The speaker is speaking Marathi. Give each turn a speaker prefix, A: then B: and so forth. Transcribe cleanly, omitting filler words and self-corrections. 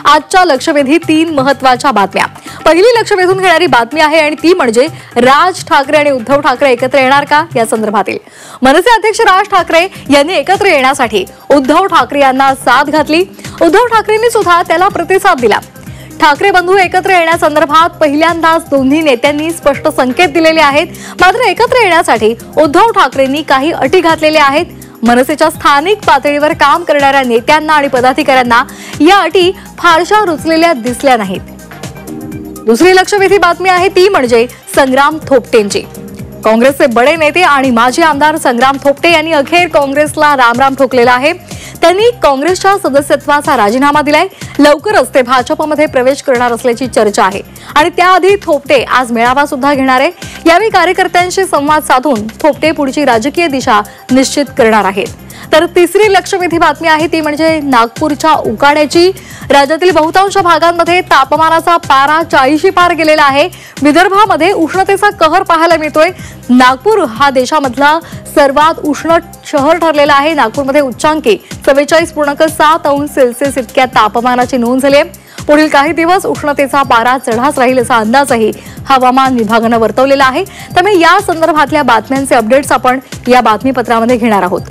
A: आजच्या लक्षवेधी 3 महत्त्वाच्या बातम्या। पहिली लक्ष वेधून घेणारी बातमी आहे आणि ती म्हणजे राज ठाकरे आणि उद्धव ठाकरे एकत्र येणार का या संदर्भातील। मनसे अध्यक्ष राज ठाकरे यांनी एकत्र येण्यासाठी उद्धव ठाकरे यांना साथ घातली। उद्धव ठाकरेंनी सुद्धा त्याला प्रतिसाद दिला। ठाकरे बंधू एकत्र येण्यासंदर्भात पहिल्यांदाच दोन्ही नेत्यांनी स्पष्ट संकेत दिलेले आहेत। मात्र एकत्र येण्यासाठी उद्धव ठाकरेंनी काही अटी घातलेल्या आहेत। मनसेच्या स्थानिक पातळीवर काम करणाऱ्या नेत्यांना आणि पदाधिकाऱ्यांना या अटी फारशा रुचलेल्या दिसल्या नाहीत। दुसरी लक्षवेधी बातमी आहे ती म्हणजे संग्राम थोपटेंची। काँग्रेसचे बडे नेते आणि माजी आमदार संग्राम थोपटे यांनी अखेर काँग्रेसला रामराम ठोकलेला आहे। त्यांनी काँग्रेसच्या सदस्यत्वाचा राजीनामा दिलाय। लवकरच ते भाजपमध्ये प्रवेश करणार असल्याची चर्चा आहे आणि त्याआधी थोपटे आज मेळावा सुद्धा घेणार आहे। यावेळी कार्यकर्त्यांशी संवाद साधून थोपटे पुढची राजकीय दिशा निश्चित करणार आहेत। तर तिसरी लक्षवेधी बातमी आहे ती म्हणजे नागपूरच्या उकाड्याची। राज्यातील बहुतांश भागांमध्ये तापमानाचा पारा 40 पार गेलेला आहे। विदर्भामध्ये उष्णतेचा कहर पाहायला मिळतोय। नागपूर हा देशामधला सर्वात उष्ण शहर ठरलेला आहे। नागपूरमध्ये उच्चांकी 44.7 अंश सेल्सिअस इतक्या तापमानाची नोंद झाली आहे। पुढील काही दिवस उष्णतेचा पारा चढाच राहील असा अंदाजही हवामान विभागाने वर्तवलेला आहे। त्यामुळे या संदर्भातल्या बातम्यांचे अपडेट्स आपण या बातमीपत्रामध्ये घेणार आहोत।